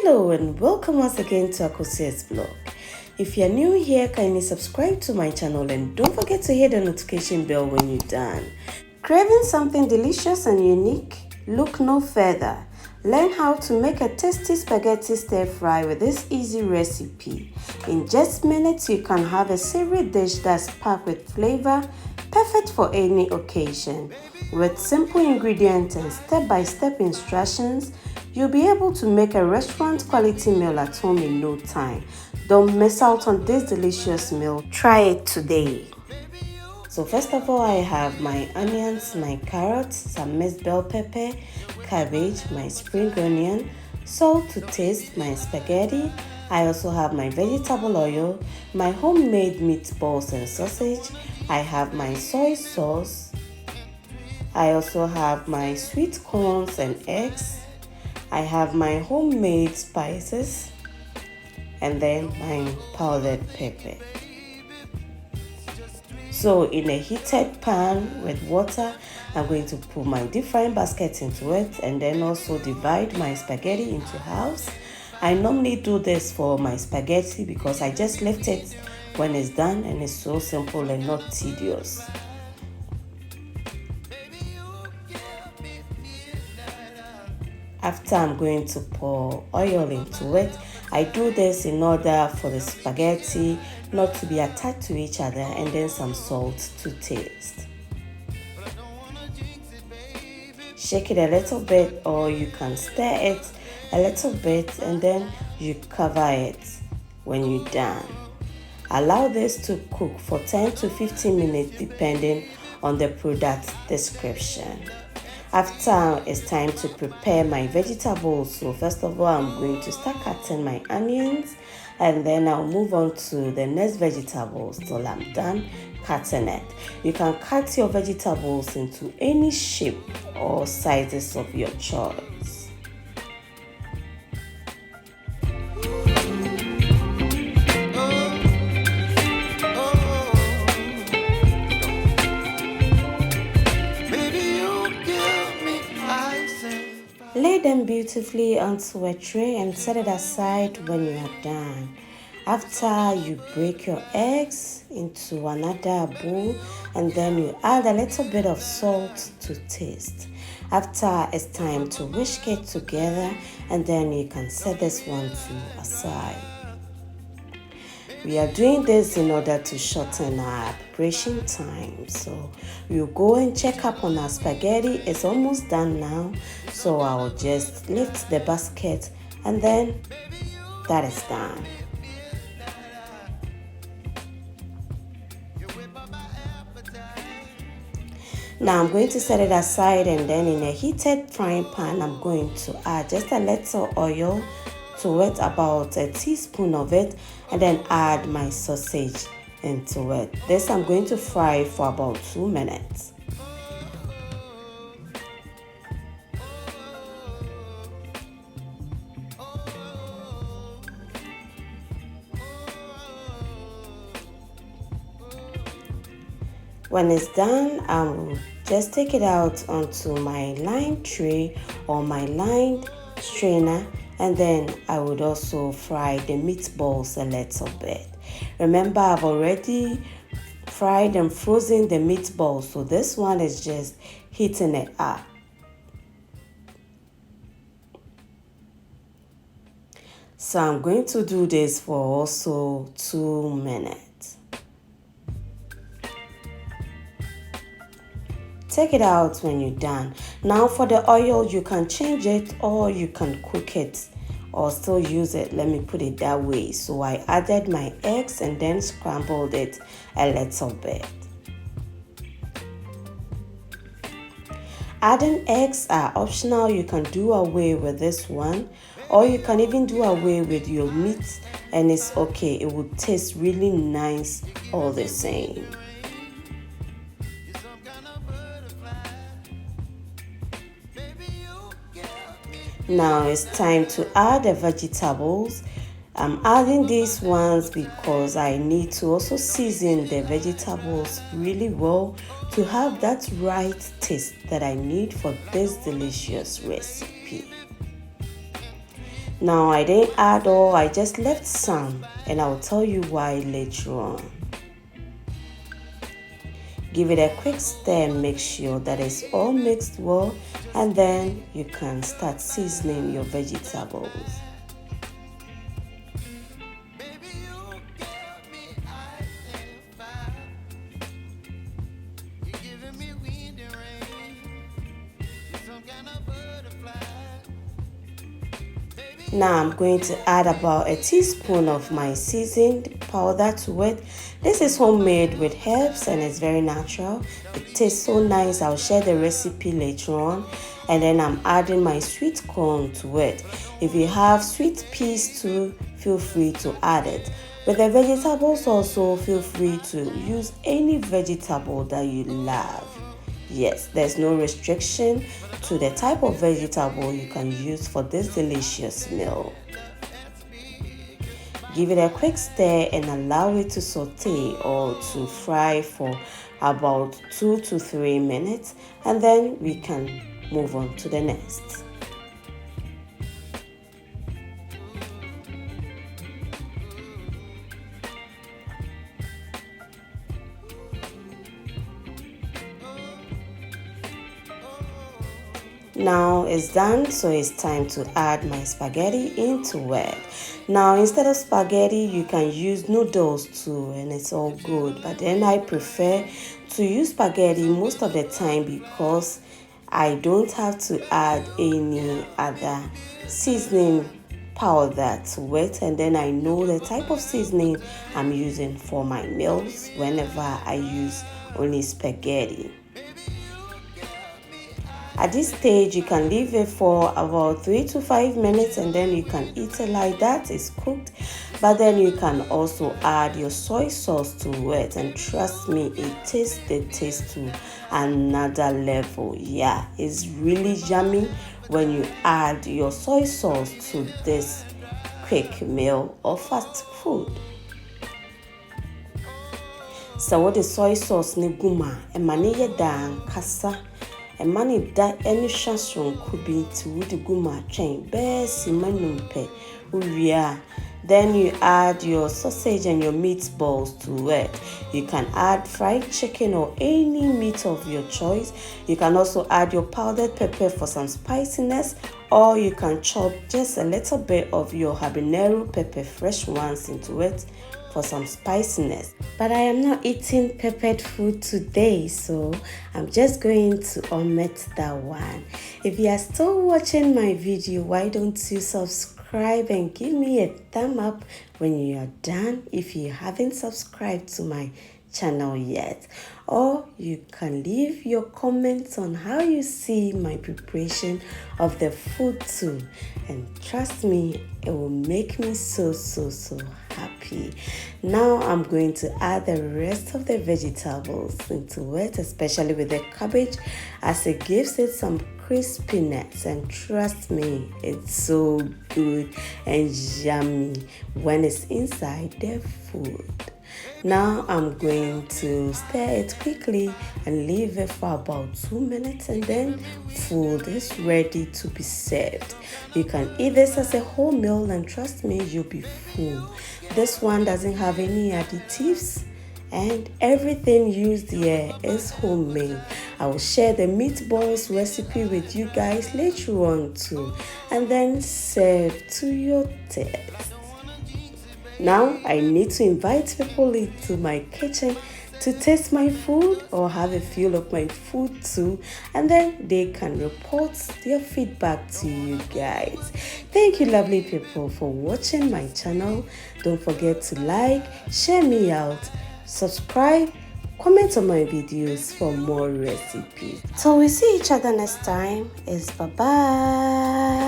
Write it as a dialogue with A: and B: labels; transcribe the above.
A: Hello and welcome once again to Akosia's vlog. If you're new here, kindly subscribe to my channel and don't forget to hit the notification bell when you're done. Craving something delicious and unique? Look no further. Learn how to make a tasty spaghetti stir fry with this easy recipe. In just minutes, you can have a savory dish that's packed with flavor, perfect for any occasion. With simple ingredients and step-by-step instructions, you'll be able to make a restaurant quality meal at home in no time. Don't miss out on this delicious meal. Try it today. So first of all, I have my onions, my carrots, some minced bell pepper, cabbage, my spring onion, salt to taste, my spaghetti. I also have my vegetable oil, my homemade meatballs and sausage. I have my soy sauce. I also have my sweet corns and eggs. I have my homemade spices and then my powdered pepper. So in a heated pan with water, I'm going to put my deep frying basket into it and then also divide my spaghetti into halves. I normally do this for my spaghetti because I just lift it when it's done and it's so simple and not tedious. After I'm going to pour oil into it, I do this in order for the spaghetti not to be attached to each other, and then some salt to taste. Shake it a little bit, or you can stir it a little bit and then you cover it when you're done. Allow this to cook for 10 to 15 minutes depending on the product description. After, it's time to prepare my vegetables. So first of all, I'm going to start cutting my onions and then I'll move on to the next vegetables till I'm done cutting it. You can cut your vegetables into any shape or sizes of your choice. Lay them beautifully onto a tray and set it aside when you are done. After, you break your eggs into another bowl and then you add a little bit of salt to taste. After, it's time to whisk it together and then you can set this one to aside. We are doing this in order to shorten our preparation time. So we'll go and check up on our spaghetti. It's almost done now. So I'll just lift the basket and then that is done. Now I'm going to set it aside and then in a heated frying pan, I'm going to add just a little oil to it, about a teaspoon of it, and then add my sausage into it. This I'm going to fry for about 2 minutes. When it's done, I'll just take it out onto my lined tray or my lined strainer, and then I would also fry the meatballs a little bit. Remember, I've already fried and frozen the meatballs, so this one is just heating it up. So I'm going to do this for also 2 minutes. Take it out when you're done. Now for the oil, you can change it or you can cook it or still use it. Let me put it that way. So I added my eggs and then scrambled it a little bit. Adding eggs are optional. You can do away with this one, or you can even do away with your meat and it's okay. It will taste really nice all the same. Now it's time to add the vegetables. I'm adding these ones because I need to also season the vegetables really well to have that right taste that I need for this delicious recipe. Now I didn't add all, I just left some, and I'll tell you why later on. Give it a quick stir and make sure that it's all mixed well, and then you can start seasoning your vegetables. Now I'm going to add about a teaspoon of my seasoned powder to it. This is homemade with herbs and it's very natural. It tastes so nice. I'll share the recipe later on. And then I'm adding my sweet corn to it. If you have sweet peas too, feel free to add it. With the vegetables also, feel free to use any vegetable that you love. Yes, there's no restriction to the type of vegetable you can use for this delicious meal. Give it a quick stir and allow it to saute or to fry for about 2 to 3 minutes, and then we can move on to the next. Now it's done, so it's time to add my spaghetti into it. Now instead of spaghetti, you can use noodles too, and it's all good. But then I prefer to use spaghetti most of the time because I don't have to add any other seasoning powder to it, and then I know the type of seasoning I'm using for my meals whenever I use only spaghetti. At this stage, you can leave it for about 3 to 5 minutes and then you can eat it like that. It's cooked. But then you can also add your soy sauce to it, and trust me, it tastes the taste to another level. Yeah, it's really yummy when you add your soy sauce to this quick meal or fast food. So what the soy sauce ne guma e mane dan kasa e mane da eni hwason kubi ti wudi guma twen besi manumpe uwia. Then you add your sausage and your meatballs to it. You can add fried chicken or any meat of your choice. You can also add your powdered pepper for some spiciness, or you can chop just a little bit of your habanero pepper, fresh ones, into it for some spiciness. But I am not eating peppered food today, so I'm just going to omit that one. If you are still watching my video, why don't you subscribe and give me a thumb up when you are done if you haven't subscribed to my channel yet, or you can leave your comments on how you see my preparation of the food too, and trust me, it will make me so happy. Now I'm going to add the rest of the vegetables into it, especially with the cabbage, as it gives it some crispiness, and trust me, it's so good and yummy when it's inside the food. Now I'm going to stir it quickly and leave it for about 2 minutes, and then food is ready to be served. You can eat this as a whole meal and trust me, you'll be full. This one doesn't have any additives and everything used here is homemade. I will share the meatballs recipe with you guys later on too, and then serve to your taste. Now I need to invite people into my kitchen to taste my food or have a feel of my food too, and then they can report their feedback to you guys. Thank you lovely people for watching my channel. Don't forget to like, share me out, subscribe, comment on my videos for more recipes. So we see each other next time. It's bye bye.